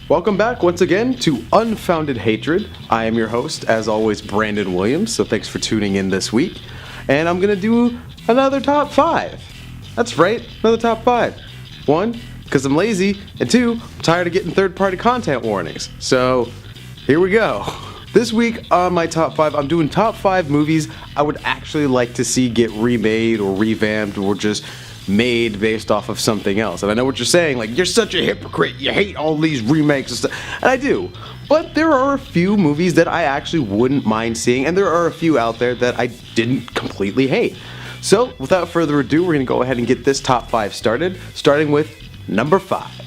Welcome back once again to Unfounded Hatred. I am your host, as always, Brandon Williams, so thanks for tuning in this week. And I'm going to do another top 5. That's right, another top 5. 1, because I'm lazy, and 2, I'm tired of getting third-party content warnings. So, here we go. This week on my top 5, I'm doing top 5 movies I would actually like to see get remade or revamped or just made based off of something else. And I know what you're saying, like, you're such a hypocrite, you hate all these remakes and stuff. And I do. But there are a few movies that I actually wouldn't mind seeing, and there are a few out there that I didn't completely hate. So, without further ado, we're going to go ahead and get this top 5 started, starting with number 5.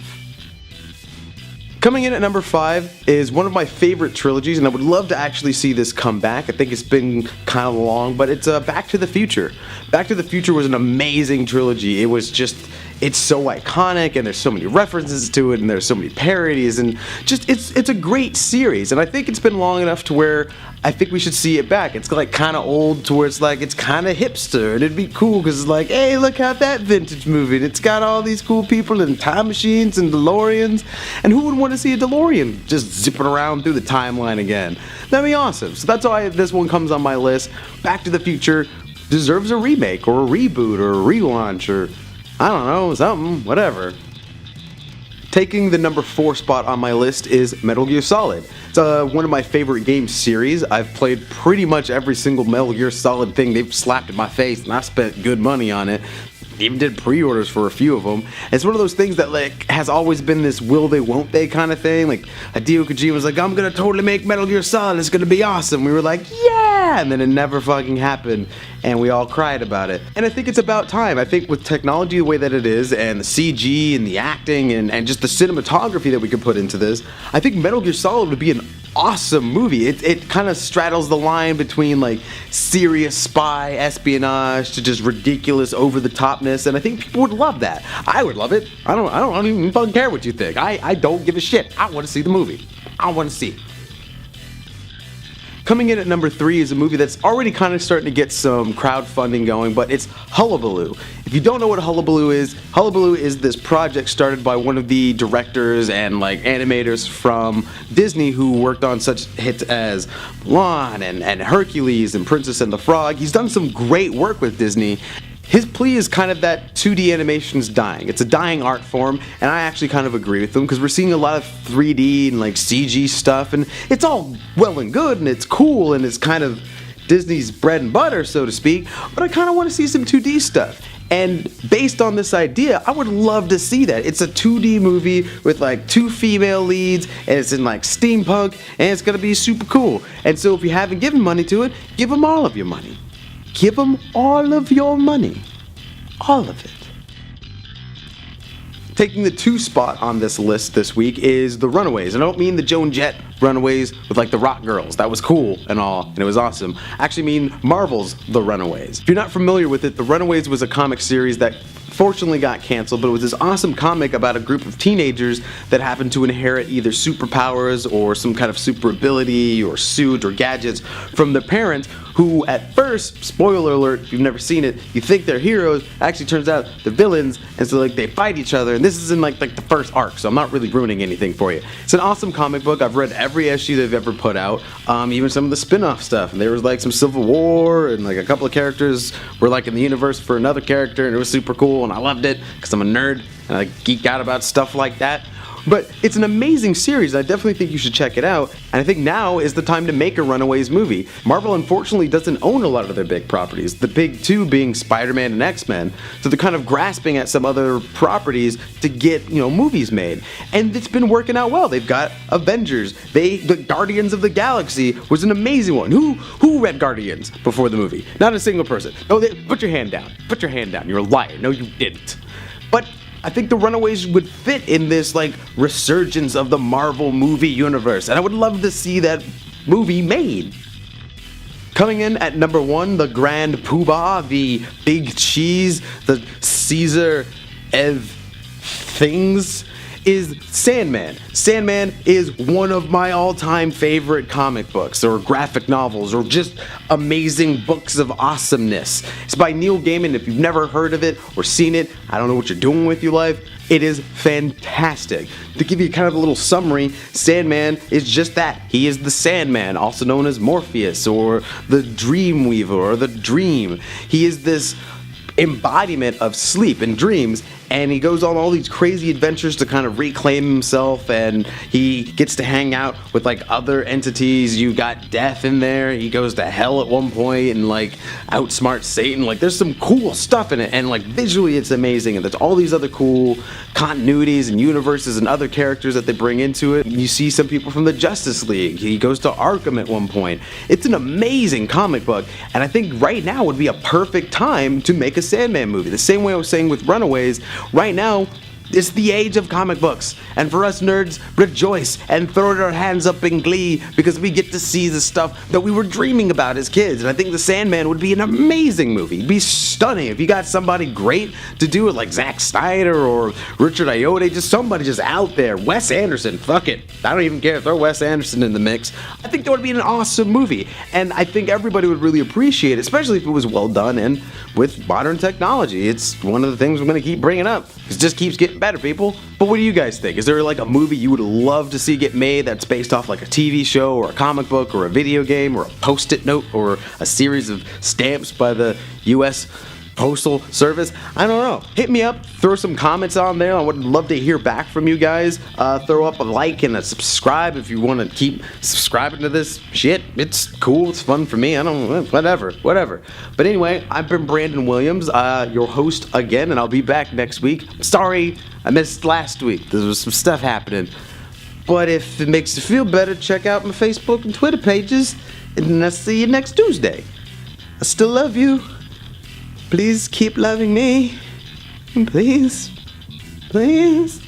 Coming in at number 5 is one of my favorite trilogies, and I would love to actually see this come back. I think it's been kind of long, but it's Back to the Future. Back to the Future was an amazing trilogy. It was just, it's so iconic, and there's so many references to it, and there's so many parodies, and just, it's a great series, and I think it's been long enough to where I think we should see it back. It's like kind of old to where it's like, it's kind of hipster, and it'd be cool because it's like, hey, look at that vintage movie. And it's got all these cool people and time machines and DeLoreans, and who would want to see a DeLorean just zipping around through the timeline again? That'd be awesome. So that's why this one comes on my list. Back to the Future deserves a remake or a reboot or a relaunch or, I don't know, something, whatever. Taking the number 4 spot on my list is Metal Gear Solid. It's one of my favorite game series. I've played pretty much every single Metal Gear Solid thing they've slapped in my face, and I spent good money on it. Even did pre-orders for a few of them. It's one of those things that like has always been this will they won't they kind of thing. Like Hideo Kojima was like, I'm gonna totally make Metal Gear Solid, it's gonna be awesome. We were like, yeah, and then it never fucking happened, and we all cried about it. And I think it's about time. I think with technology the way that it is, and the CG and the acting and just the cinematography that we could put into this, I think Metal Gear Solid would be an awesome movie. It kind of straddles the line between like serious spy espionage to just ridiculous over the topness, and I think people would love that. I would love it. I don't even fucking care what you think. I don't give a shit. I want to see the movie. I want to see it. Coming in at number 3 is a movie that's already kind of starting to get some crowdfunding going, but it's Hullabaloo. If you don't know what Hullabaloo is this project started by one of the directors and like animators from Disney who worked on such hits as Mulan and Hercules and Princess and the Frog. He's done some great work with Disney. His plea is kind of that 2D animation's dying. It's a dying art form, and I actually kind of agree with him because we're seeing a lot of 3D and like CG stuff, and it's all well and good, and it's cool, and it's kind of Disney's bread and butter, so to speak, but I kind of want to see some 2D stuff. And based on this idea, I would love to see that. It's a 2D movie with like 2 female leads, and it's in like steampunk, and it's gonna be super cool. And so if you haven't given money to it, give them all of your money. Give them all of your money. All of it. Taking the 2 spot on this list this week is The Runaways. And I don't mean the Joan Jett Runaways with like the rock girls. That was cool and all, and it was awesome. I actually mean Marvel's The Runaways. If you're not familiar with it, The Runaways was a comic series that fortunately got canceled, but it was this awesome comic about a group of teenagers that happened to inherit either superpowers or some kind of super ability or suit or gadgets from their parents, who at first, spoiler alert, if you've never seen it, you think they're heroes, actually turns out they're villains, and so like they fight each other, and this is in like the first arc, so I'm not really ruining anything for you. It's an awesome comic book. I've read every issue they've ever put out, even some of the spin-off stuff, and there was like some Civil War, and like a couple of characters were like in the universe for another character, and it was super cool, and I loved it, because I'm a nerd, and I geek out about stuff like that. But it's an amazing series. I definitely think you should check it out. And I think now is the time to make a Runaways movie. Marvel unfortunately doesn't own a lot of their big properties. The big 2 being Spider-Man and X-Men. So they're kind of grasping at some other properties to get, movies made. And it's been working out well. They've got Avengers. The Guardians of the Galaxy was an amazing one. Who read Guardians before the movie? Not a single person. No, put your hand down. Put your hand down. You're a liar. No, you didn't. But I think The Runaways would fit in this like resurgence of the Marvel movie universe, and I would love to see that movie made. Coming in at number 1, the Grand Poobah, the Big Cheese, the Caesar Ev things is Sandman. Sandman is one of my all-time favorite comic books, or graphic novels, or just amazing books of awesomeness. It's by Neil Gaiman. If you've never heard of it or seen it, I don't know what you're doing with your life. It is fantastic. To give you kind of a little summary, Sandman is just that. He is the Sandman, also known as Morpheus, or the Dreamweaver, or the Dream. He is this embodiment of sleep and dreams, and he goes on all these crazy adventures to kind of reclaim himself, and he gets to hang out with like other entities. You got Death in there. He goes to hell at one point and like outsmarts Satan. Like there's some cool stuff in it, and like visually it's amazing, and there's all these other cool continuities and universes and other characters that they bring into it. You see some people from the Justice League. He goes to Arkham at one point. It's an amazing comic book, and I think right now would be a perfect time to make a Sandman movie. The same way I was saying with Runaways, right now it's the age of comic books, and for us nerds, rejoice and throw our hands up in glee because we get to see the stuff that we were dreaming about as kids. And I think the Sandman would be an amazing movie. It'd be stunning if you got somebody great to do it, like Zack Snyder or Richard Ayoade, just somebody just out there. Wes Anderson, fuck it, I don't even care, throw Wes Anderson in the mix. I think that would be an awesome movie, and I think everybody would really appreciate it, especially if it was well done and with modern technology. It's one of the things I'm going to keep bringing up. It just keeps getting better, people. But what do you guys think? Is there like a movie you would love to see get made that's based off like a TV show or a comic book or a video game or a post-it note or a series of stamps by the US Postal Service? I don't know. Hit me up. Throw some comments on there. I would love to hear back from you guys. Throw up a like and a subscribe if you want to keep subscribing to this shit. It's cool. It's fun for me. I don't whatever. But anyway, I've been Brandon Williams, your host again, and I'll be back next week. Sorry I missed last week. There was some stuff happening. But if it makes you feel better, check out my Facebook and Twitter pages, and I'll see you next Tuesday. I still love you. Please keep loving me. Please. Please.